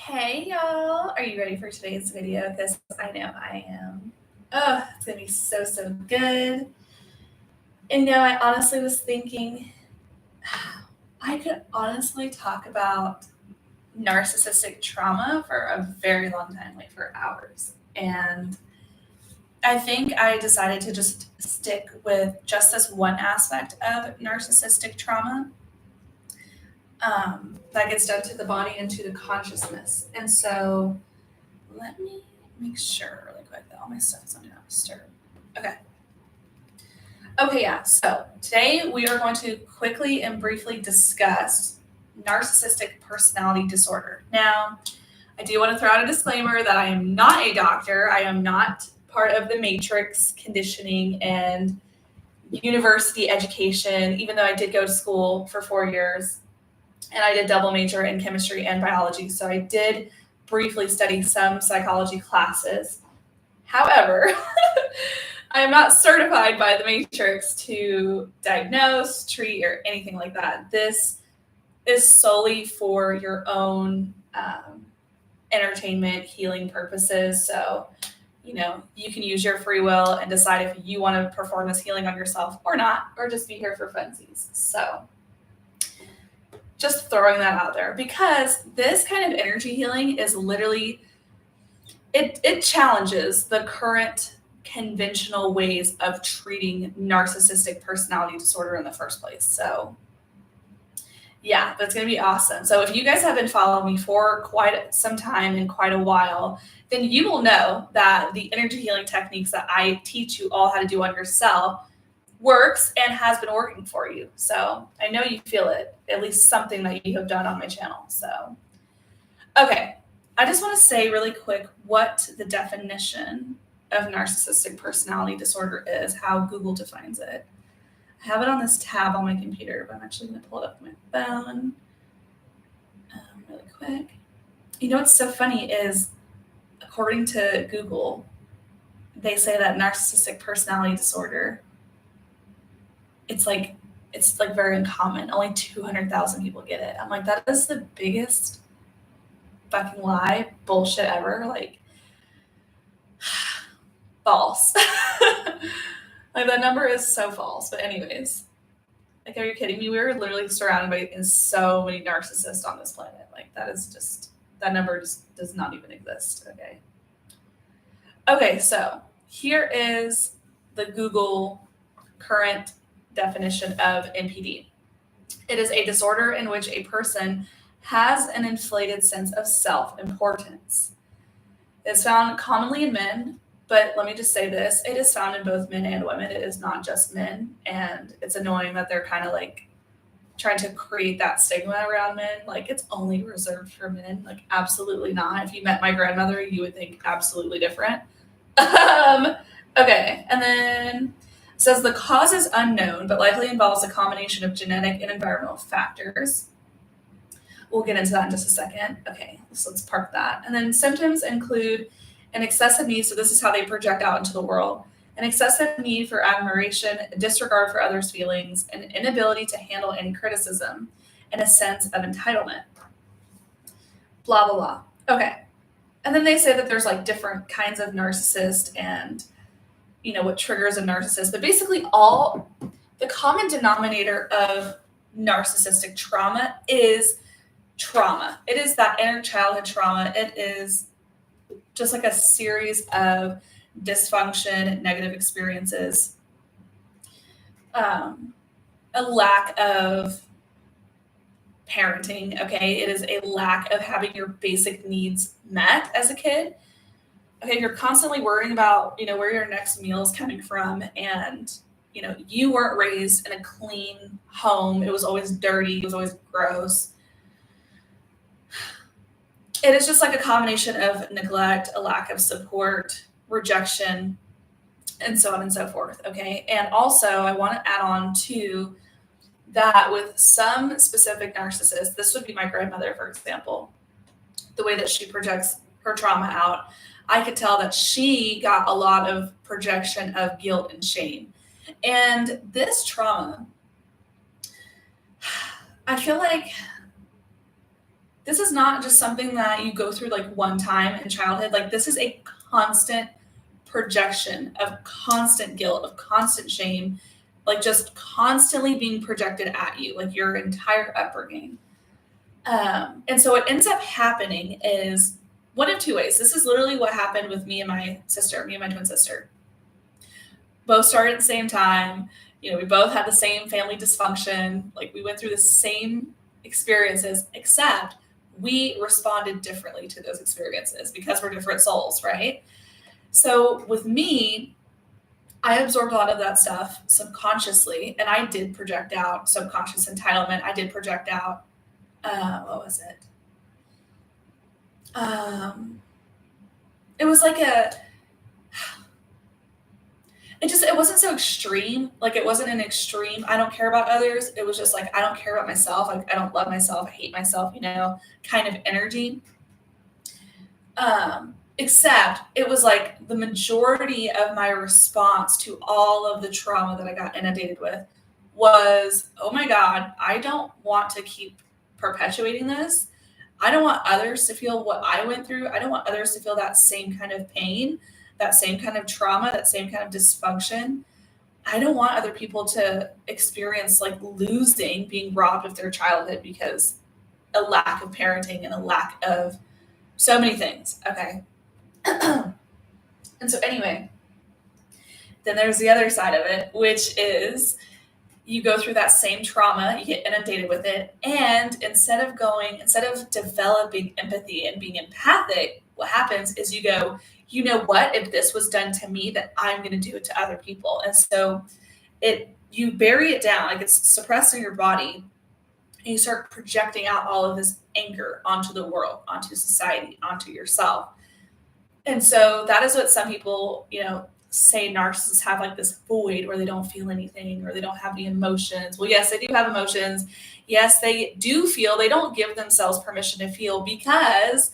Hey y'all, are you ready for today's video? Because I know I am. Oh, it's gonna be so good. And I honestly was thinking I could honestly talk about narcissistic trauma for a very long time, like for hours. And I think I decided to just stick with just this one aspect of narcissistic trauma that gets done to the body and to the consciousness. And so let me make sure really quick that all my stuff is on Do Not Disturb. Okay. Okay, yeah. So today we are going to quickly and briefly discuss narcissistic personality disorder. Now, I do want to throw out a disclaimer that I am not a doctor. I am not part of the matrix conditioning and university education, even though I did go to school for 4 years and I did double major in chemistry and biology. So I did briefly study some psychology classes. However, I am not certified by the Matrix to diagnose, treat, or anything like that. This is solely for your own entertainment, healing purposes. So, you can use your free will and decide if you want to perform this healing on yourself or not, or just be here for funsies. So, just throwing that out there, because this kind of energy healing is literally, it challenges the current conventional ways of treating narcissistic personality disorder in the first place. So yeah, that's going to be awesome. So if you guys have been following me for quite some time and quite a while, then you will know that the energy healing techniques that I teach you all how to do on yourself works and has been working for you. So I know you feel it, at least something that you have done on my channel. So, okay. I just want to say really quick what the definition of narcissistic personality disorder is, how Google defines it. I have it on this tab on my computer, but I'm actually going to pull it up on my phone really quick. What's so funny is, according to Google, they say that narcissistic personality disorder, it's like very uncommon. Only 200,000 people get it. I'm like, that is the biggest fucking lie, bullshit ever. Like, false. Like, that number is so false. But anyways, like, are you kidding me? We are literally surrounded by so many narcissists on this planet. Like, that number just does not even exist. Okay, so here is the Google current definition of NPD. It is a disorder in which a person has an inflated sense of self-importance. It's found commonly in men, but let me just say this, it is found in both men and women. It is not just men, and it's annoying that they're kind of like trying to create that stigma around men. Like, it's only reserved for men. Like, absolutely not. If you met my grandmother, you would think absolutely different. Okay, and then it says the cause is unknown, but likely involves a combination of genetic and environmental factors. We'll get into that in just a second. Okay, so let's park that. And then symptoms include an excessive need, so this is how they project out into the world, an excessive need for admiration, a disregard for others' feelings, an inability to handle any criticism, and a sense of entitlement. Blah, blah, blah. Okay. And then they say that there's like different kinds of narcissist and, what triggers a narcissist. But basically the common denominator of narcissistic trauma is trauma. It is that inner childhood trauma. It is just like a series of dysfunction, negative experiences, a lack of parenting. Okay, it is a lack of having your basic needs met as a kid. Okay, you're constantly worrying about where your next meal is coming from, and you weren't raised in a clean home. It was always dirty. It was always gross. It is just like a combination of neglect, a lack of support, rejection, and so on and so forth. Okay, and also I want to add on to that with some specific narcissists. This would be my grandmother, for example. The way that she projects her trauma out, I could tell that she got a lot of projection of guilt and shame. And this trauma, I feel like this is not just something that you go through like one time in childhood. Like this is a constant projection of constant guilt, of constant shame, like just constantly being projected at you, like your entire upbringing. And so what ends up happening is one of two ways. This is literally what happened with me and my twin sister. Both started at the same time. We both had the same family dysfunction. Like we went through the same experiences, except we responded differently to those experiences because we're different souls, right? So with me, I absorbed a lot of that stuff subconsciously, and I did project out subconscious entitlement. I did project out, what was it? It was like it wasn't so extreme. Like it wasn't an extreme, I don't care about others. It was just like, I don't care about myself. Like I don't love myself. I hate myself, kind of energy. Except it was like the majority of my response to all of the trauma that I got inundated with was, oh my God, I don't want to keep perpetuating this. I don't want others to feel what I went through. I don't want others to feel that same kind of pain, that same kind of trauma, that same kind of dysfunction. I don't want other people to experience like losing, being robbed of their childhood because a lack of parenting and a lack of so many things. Okay. And so anyway, then there's the other side of it, which is you go through that same trauma, you get inundated with it, and instead of developing empathy and being empathic, what happens is you go, you know what, if this was done to me, then I'm going to do it to other people. And so you bury it down, like it's suppressed in your body, and you start projecting out all of this anger onto the world, onto society, onto yourself. And so that is what some people, say narcissists have, like this void where they don't feel anything or they don't have any emotions. Well, yes, they do have emotions. Yes, they do feel. They don't give themselves permission to feel because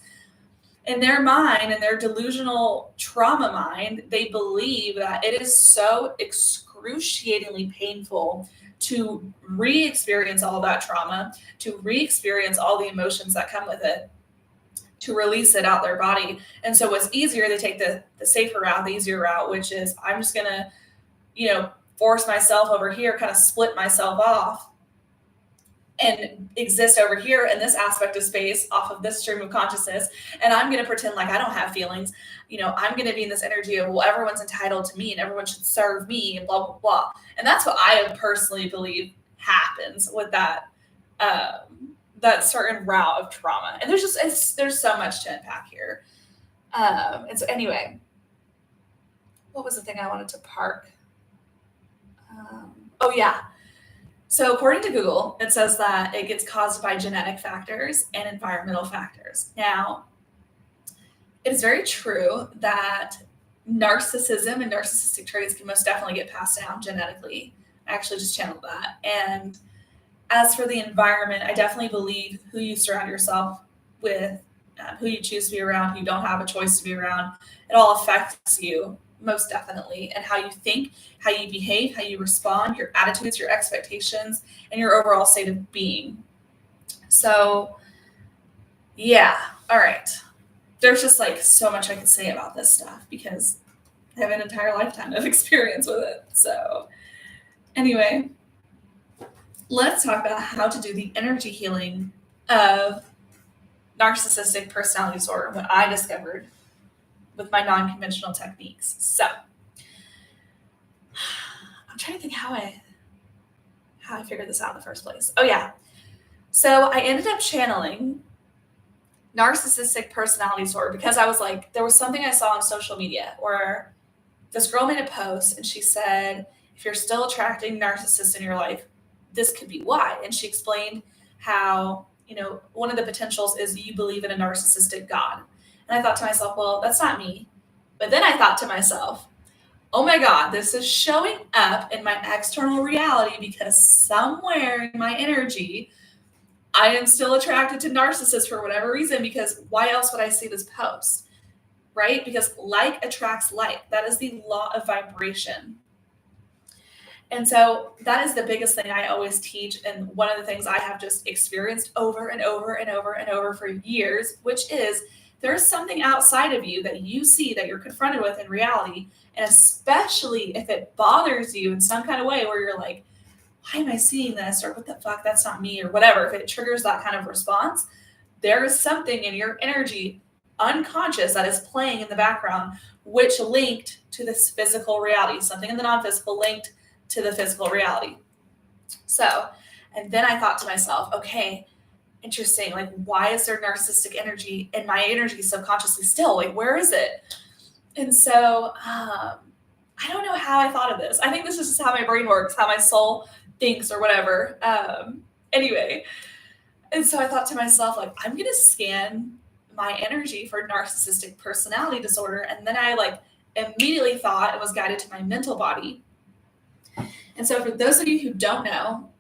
in their mind, in their delusional trauma mind, they believe that it is so excruciatingly painful to re-experience all that trauma, to re-experience all the emotions that come with it, to release it out their body. And so what's easier, they take the safer route, the easier route, which is I'm just going to, force myself over here, kind of split myself off and exist over here in this aspect of space off of this stream of consciousness. And I'm going to pretend like I don't have feelings. I'm going to be in this energy of, well, everyone's entitled to me and everyone should serve me and blah, blah, blah. And that's what I personally believe happens with that certain route of trauma. And there's so much to unpack here. And so anyway, what was the thing I wanted to park? Oh yeah. So according to Google, it says that it gets caused by genetic factors and environmental factors. Now, it is very true that narcissism and narcissistic traits can most definitely get passed down genetically. I actually just channeled that. And as for the environment, I definitely believe who you surround yourself with, who you choose to be around, who you don't have a choice to be around, it all affects you most definitely, and how you think, how you behave, how you respond, your attitudes, your expectations, and your overall state of being. So, yeah, all right. There's just like so much I could say about this stuff because I have an entire lifetime of experience with it. So, anyway, let's talk about how to do the energy healing of narcissistic personality disorder, what I discovered with my non-conventional techniques. So I'm trying to think how I figured this out in the first place. Oh yeah. So I ended up channeling narcissistic personality disorder because I was like, there was something I saw on social media where this girl made a post and she said, if you're still attracting narcissists in your life, this could be why. And she explained how, one of the potentials is you believe in a narcissistic God. And I thought to myself, well, that's not me. But then I thought to myself, oh my God, this is showing up in my external reality because somewhere in my energy, I am still attracted to narcissists for whatever reason, because why else would I see this post, right? Because like attracts like. That is the law of vibration. And so that is the biggest thing I always teach. And one of the things I have just experienced over and over and over and over for years, which is there's something outside of you that you see that you're confronted with in reality. And especially if it bothers you in some kind of way where you're like, why am I seeing this? Or what the fuck? That's not me, or whatever. If it triggers that kind of response, there is something in your energy unconscious that is playing in the background, which linked to this physical reality, something in the non-physical linked to the physical reality. So, and then I thought to myself, okay, interesting. Like, why is there narcissistic energy in my energy subconsciously still? Like, where is it? And so, I don't know how I thought of this. I think this is just how my brain works, how my soul thinks, or whatever. Anyway, and so I thought to myself, like, I'm gonna scan my energy for narcissistic personality disorder, and then I like immediately thought it was guided to my mental body. And so, for those of you who don't know,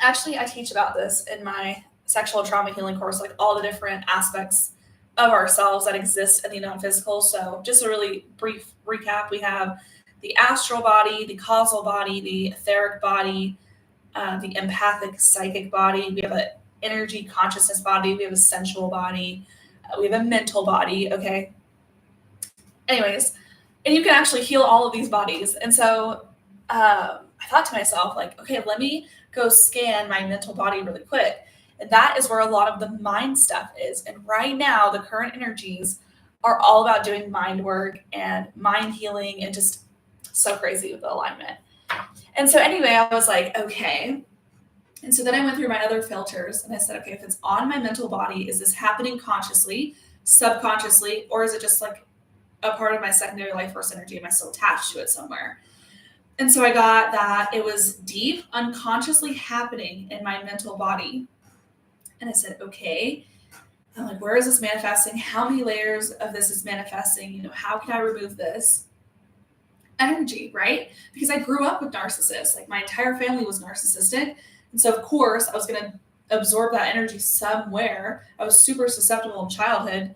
actually, I teach about this in my sexual trauma healing course, like all the different aspects of ourselves that exist in the non-physical. So, just a really brief recap: we have the astral body, the causal body, the etheric body, the empathic psychic body. We have an energy consciousness body. We have a sensual body. We have a mental body. Okay. Anyways, and you can actually heal all of these bodies. And so I thought to myself, like, okay, let me go scan my mental body really quick. And that is where a lot of the mind stuff is. And right now, the current energies are all about doing mind work and mind healing and just so crazy with the alignment. And so anyway, I was like, okay. And so then I went through my other filters and I said, okay, if it's on my mental body, is this happening consciously, subconsciously, or is it just like a part of my secondary life force energy? Am I still attached to it somewhere? And so I got that it was deep, unconsciously happening in my mental body. And I said, okay. I'm like, where is this manifesting? How many layers of this is manifesting? You know, how can I remove this energy, right? Because I grew up with narcissists. Like my entire family was narcissistic. And so of course I was going to absorb that energy somewhere. I was super susceptible in childhood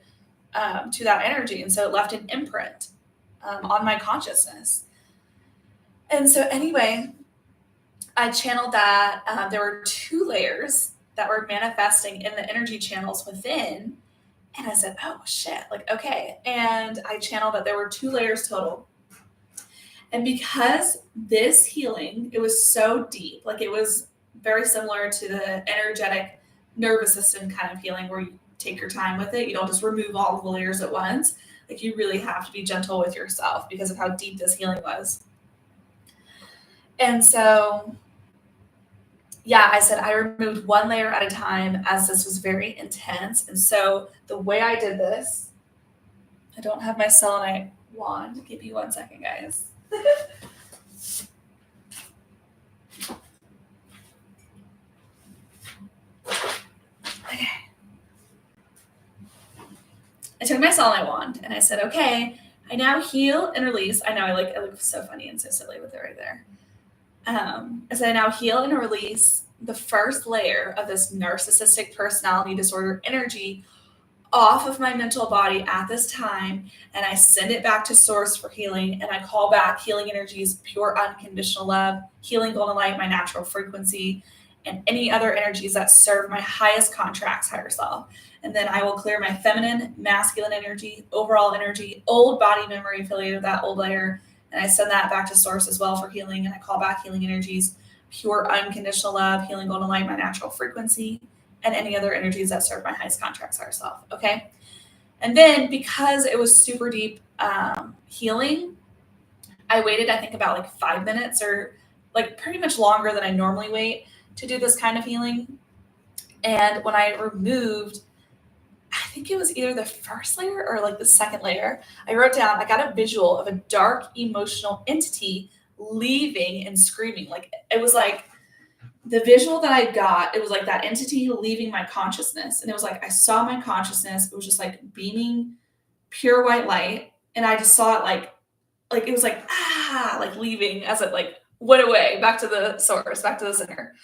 to that energy. And so it left an imprint on my consciousness. And so anyway, I channeled that. There were 2 layers that were manifesting in the energy channels within. And I said, oh shit, like, okay. And I channeled that there were 2 layers total. And because this healing, it was so deep, like it was very similar to the energetic nervous system kind of healing where you take your time with it. You don't just remove all of the layers at once. Like you really have to be gentle with yourself because of how deep this healing was. And so, yeah, I said I removed 1 layer at a time as this was very intense. And so the way I did this, I don't have my selenite wand. Give me 1 second, guys. Okay. I took my selenite wand and I said, okay, I now heal and release. I know I look so funny and so silly with it right there. I said, I now heal and release the first layer of this narcissistic personality disorder energy off of my mental body at this time, and I send it back to source for healing, and I call back healing energies, pure unconditional love, healing golden light, my natural frequency, and any other energies that serve my highest contracts, higher self. And then I will clear my feminine, masculine energy, overall energy, old body memory affiliated with that old layer, and I send that back to source as well for healing, and I call back healing energies, pure unconditional love, healing golden light, my natural frequency, and any other energies that serve my highest contracts, higher self. Okay. And then because it was super deep healing, I waited, I think about like 5 minutes or like pretty much longer than I normally wait to do this kind of healing. And when I removed, I think it was either the first layer or like the second layer, I wrote down, I got a visual of a dark emotional entity leaving and screaming. Like it was like, the visual that I got, it was like that entity leaving my consciousness. And it was like, I saw my consciousness. It was just like beaming pure white light. And I just saw it like it was like, like leaving as it like went away back to the source, back to the center,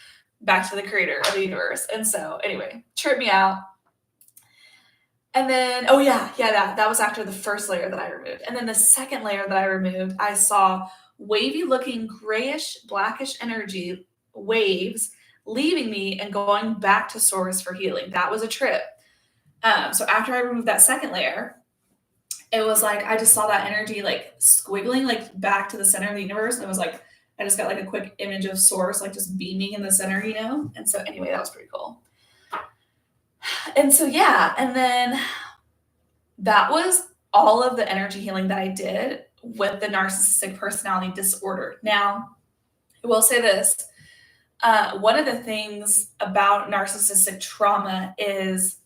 back to the creator of the universe. And so anyway, tripped me out. And then, that was after the first layer that I removed. And then the second layer that I removed, I saw wavy looking grayish, blackish energy waves leaving me and going back to source for healing. That was a trip. So after I removed that second layer, it was like I just saw that energy like squiggling like back to the center of the universe. And it was like I just got like a quick image of source like just beaming in the center, you know? And so anyway, that was pretty cool. And so yeah, and then that was all of the energy healing that I did with the narcissistic personality disorder. Now, I will say this. One of the things about narcissistic trauma is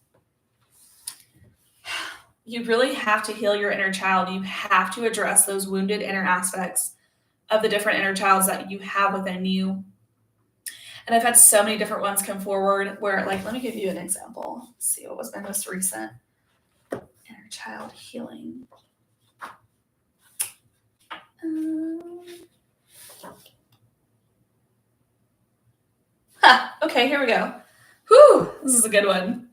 you really have to heal your inner child. You have to address those wounded inner aspects of the different inner childs that you have within you. And I've had so many different ones come forward where, like, let me give you an example. Let's see what was my most recent inner child healing. Okay, here we go. Whew, this is a good one.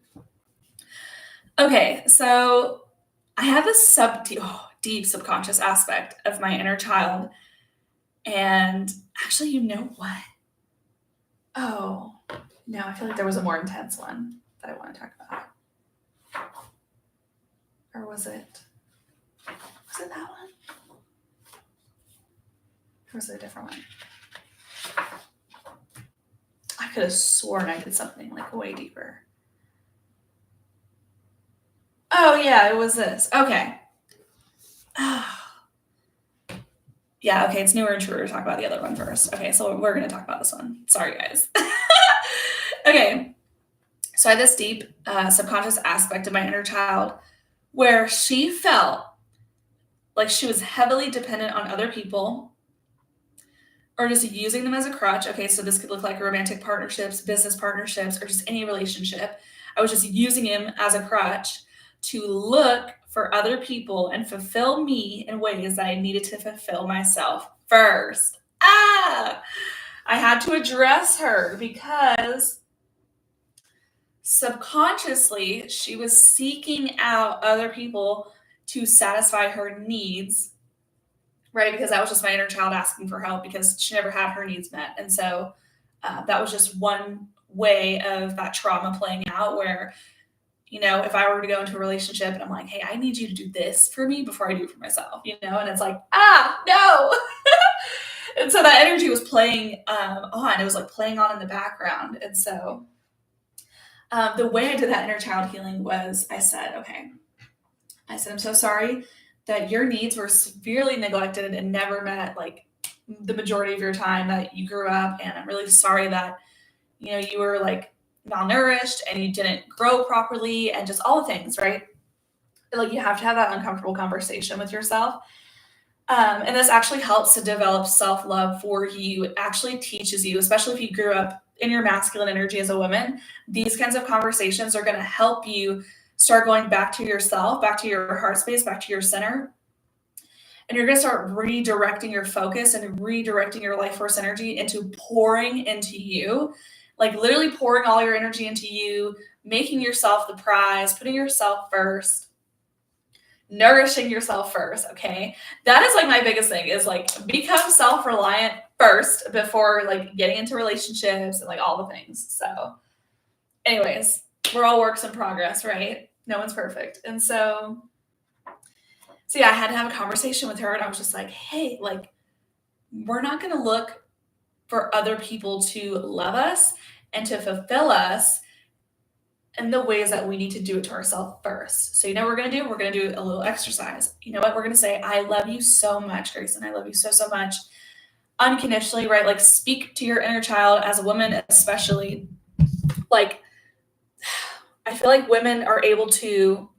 Okay, so I have this deep subconscious aspect of my inner child. And actually, you know what? Oh, no, I feel like there was a more intense one that I want to talk about. Or was it that one? Or was it a different one? I could have sworn I did something like way deeper. Oh, yeah, it was this. Okay. Yeah, okay, it's newer and truer to talk about the other one first. Okay, so we're going to talk about this one. Sorry, guys. Okay, so I had this deep subconscious aspect of my inner child where she felt like she was heavily dependent on other people or just using them as a crutch. Okay, so this could look like romantic partnerships, business partnerships, or just any relationship. I was just using him as a crutch to look for other people and fulfill me in ways that I needed to fulfill myself first. I had to address her because subconsciously she was seeking out other people to satisfy her needs, right? Because that was just my inner child asking for help because she never had her needs met. And so that was just one way of that trauma playing out where, you know, if I were to go into a relationship and I'm like, hey, I need you to do this for me before I do it for myself, you know? And it's like, no. And so that energy was playing on. It was like playing on in the background. And so the way I did that inner child healing was I said, I'm so sorry that your needs were severely neglected and never met like the majority of your time that you grew up. And I'm really sorry that, you know, you were like malnourished and you didn't grow properly and just all the things, right? Like you have to have that uncomfortable conversation with yourself. And this actually helps to develop self-love for you. It actually teaches you, especially if you grew up in your masculine energy as a woman, these kinds of conversations are going to help you start going back to yourself, back to your heart space, back to your center. And you're going to start redirecting your focus and redirecting your life force energy into pouring into you, like literally pouring all your energy into you, making yourself the prize, putting yourself first, nourishing yourself first. Okay. That is like my biggest thing is like become self-reliant first before like getting into relationships and like all the things. So anyways, we're all works in progress, right? No one's perfect. And so yeah, I had to have a conversation with her and I was just like, hey, like, we're not going to look for other people to love us and to fulfill us in the ways that we need to do it to ourselves first. So, you know what we're going to do? We're going to do a little exercise. You know what? We're going to say, I love you so much, Grayson. I love you so, so much. Unconditionally, right? Like speak to your inner child as a woman, especially. Like, I feel like women are able to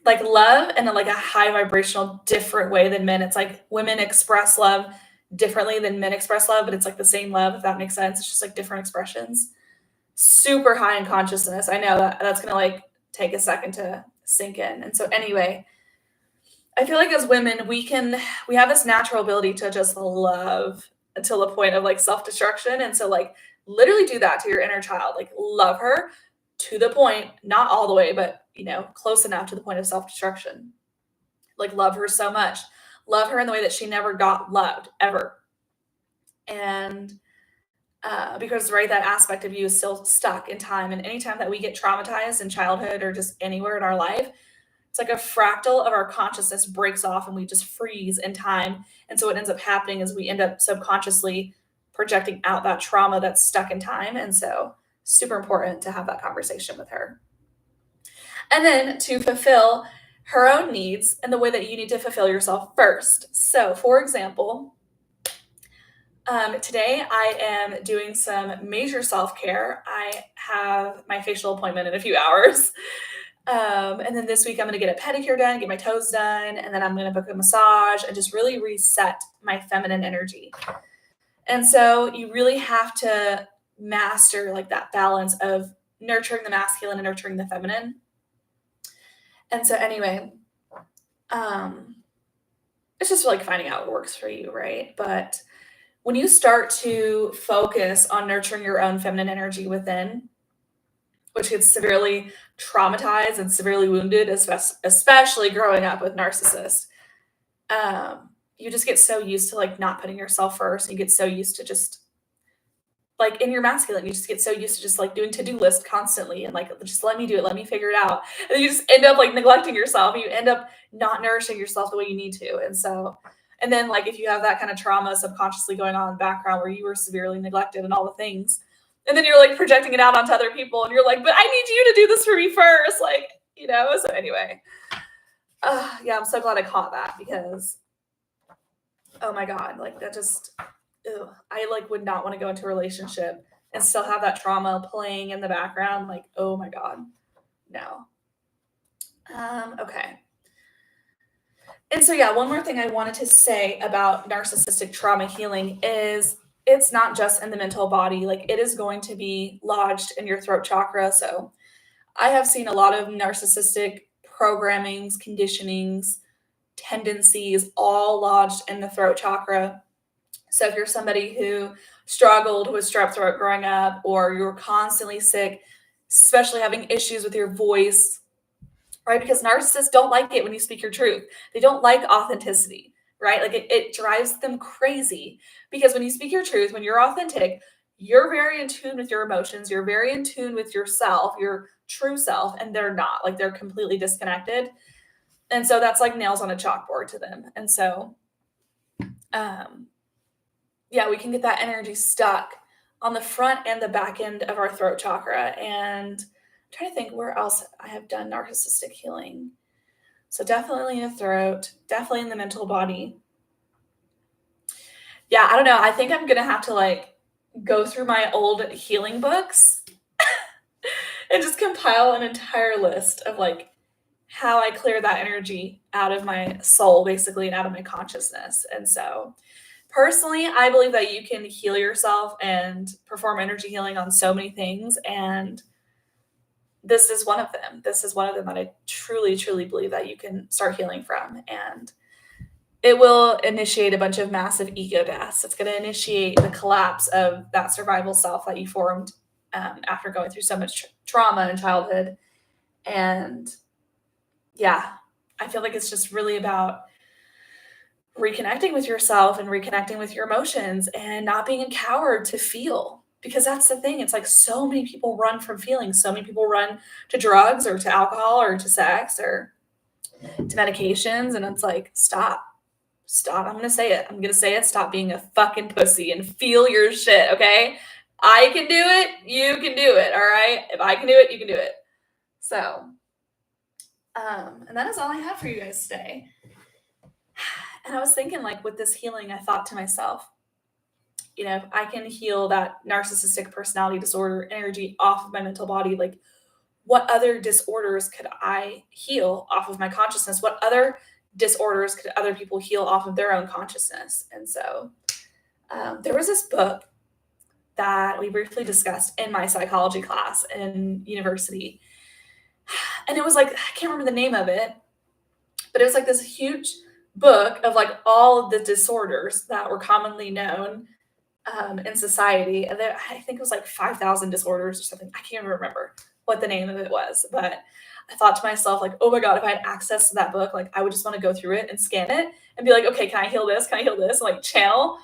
like love in like a high vibrational different way than men. It's like women express love differently than men express love, but it's like the same love, if that makes sense. It's just like different expressions. Super high in consciousness. I know that's gonna like take a second to sink in. And so anyway, I feel like as women, we have this natural ability to just love until the point of like self-destruction. And so like literally do that to your inner child, like love her to the point, not all the way, but you know, close enough to the point of self-destruction. Like love her so much. love her in the way that she never got loved, ever. And because, right, that aspect of you is still stuck in time. And anytime that we get traumatized in childhood or just anywhere in our life, it's like a fractal of our consciousness breaks off and we just freeze in time. And so what ends up happening is we end up subconsciously projecting out that trauma that's stuck in time. And so super important to have that conversation with her. And then to fulfill her own needs and the way that you need to fulfill yourself first. So, for example, today I am doing some major self-care. I have my facial appointment in a few hours. And then this week I'm going to get a pedicure done, get my toes done, and then I'm going to book a massage and just really reset my feminine energy. And so you really have to master like that balance of nurturing the masculine and nurturing the feminine. And so anyway, it's just like finding out what works for you, right? But when you start to focus on nurturing your own feminine energy within, which gets severely traumatized and severely wounded, especially growing up with narcissists, you just get so used to like not putting yourself first. You get so used to just like in your masculine, you just get so used to just like doing to-do list constantly and like, just let me do it, let me figure it out. And then you just end up like neglecting yourself. You end up not nourishing yourself the way you need to. And so, and then like if you have that kind of trauma subconsciously going on in the background where you were severely neglected and all the things, and then you're like projecting it out onto other people and you're like, but I need you to do this for me first. Like, you know, so anyway, yeah, I'm so glad I caught that because, oh my God, like that just, ew, I like would not want to go into a relationship and still have that trauma playing in the background. Like, oh my God, no. Okay. And so, yeah, one more thing I wanted to say about narcissistic trauma healing is it's not just in the mental body. Like it is going to be lodged in your throat chakra. So I have seen a lot of narcissistic programmings, conditionings, tendencies all lodged in the throat chakra. So if you're somebody who struggled with strep throat growing up, or you're constantly sick, especially having issues with your voice, right? Because narcissists don't like it when you speak your truth. They don't like authenticity, right? Like it drives them crazy because when you speak your truth, when you're authentic, you're very in tune with your emotions. You're very in tune with yourself, your true self, and they're not. Like they're completely disconnected. And so that's like nails on a chalkboard to them. And so, yeah, we can get that energy stuck on the front and the back end of our throat chakra. And I'm trying to think where else I have done narcissistic healing. So definitely in the throat, definitely in the mental body. Yeah, I don't know. I think I'm going to have to like go through my old healing books and just compile an entire list of like how I clear that energy out of my soul, basically, and out of my consciousness. And so personally, I believe that you can heal yourself and perform energy healing on so many things. And this is one of them. This is one of them that I truly, truly believe that you can start healing from. And it will initiate a bunch of massive ego deaths. It's going to initiate the collapse of that survival self that you formed after going through so much trauma in childhood. And yeah, I feel like it's just really about reconnecting with yourself and reconnecting with your emotions and not being a coward to feel, because that's the thing. It's like so many people run from feelings. So many people run to drugs or to alcohol or to sex or to medications. And it's like, stop. I'm going to say it. Stop being a fucking pussy and feel your shit. Okay. I can do it. You can do it. All right. If I can do it, you can do it. So, and that is all I have for you guys today. And I was thinking, like, with this healing, I thought to myself, you know, if I can heal that narcissistic personality disorder energy off of my mental body, like, what other disorders could I heal off of my consciousness? What other disorders could other people heal off of their own consciousness? And so there was this book that we briefly discussed in my psychology class in university. And it was like, I can't remember the name of it, but it was like this huge book of like all of the disorders that were commonly known in society. And I think it was like 5,000 disorders or something. I can't remember. what the name of it was, but I thought to myself, like, oh my God, if I had access to that book, like I would just want to go through it and scan it and be like, okay, can I heal this? Can I heal this? And like channel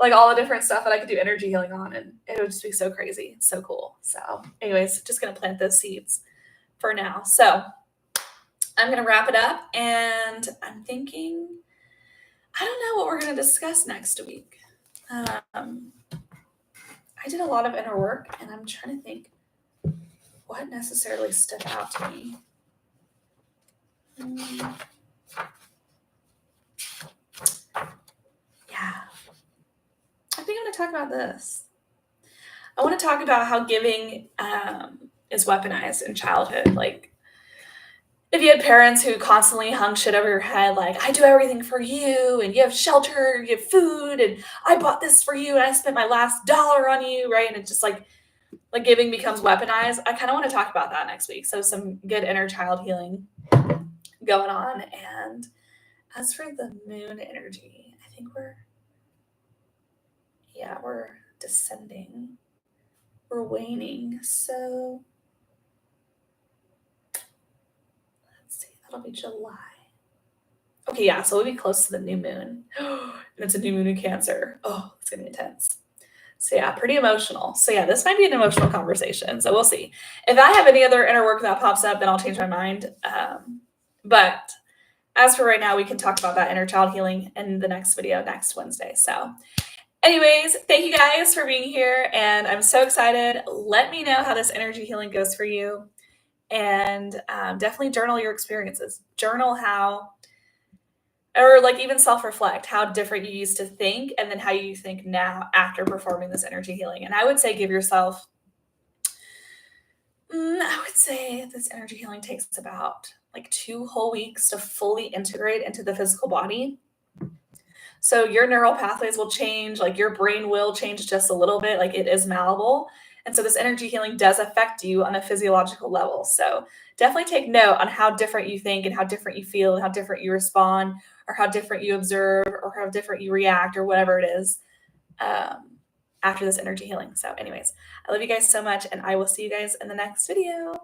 like all the different stuff that I could do energy healing on. And it would just be so crazy. So cool. So anyways, just going to plant those seeds for now. So I'm going to wrap it up, and I'm thinking, I don't know what we're going to discuss next week. I did a lot of inner work, and I'm trying to think what necessarily stood out to me. Yeah. I think I'm going to talk about this. I want to talk about how giving is weaponized in childhood. Like, if you had parents who constantly hung shit over your head, like, I do everything for you, and you have shelter, you have food, and I bought this for you, and I spent my last dollar on you, right? And it's just like giving becomes weaponized. I kind of want to talk about that next week. So some good inner child healing going on. And as for the moon energy, I think we're descending. We're waning. So let's see, that'll be July. Okay, yeah, so we'll be close to the new moon. And it's a new moon in Cancer. Oh, it's gonna be intense. So yeah, pretty emotional. So yeah, this might be an emotional conversation. So we'll see. If I have any other inner work that pops up, then I'll change my mind. But as for right now, we can talk about that inner child healing in the next video next Wednesday. So anyways, thank you guys for being here, and I'm so excited. Let me know how this energy healing goes for you, and definitely journal your experiences. Journal how, or like even self-reflect how different you used to think, and then how you think now after performing this energy healing. And I would say give yourself, I would say this energy healing takes about like 2 whole weeks to fully integrate into the physical body. So your neural pathways will change, like your brain will change just a little bit, like it is malleable. And so this energy healing does affect you on a physiological level. So definitely take note on how different you think and how different you feel and how different you respond, or how different you observe, or how different you react, or whatever it is after this energy healing. So anyways, I love you guys so much, and I will see you guys in the next video.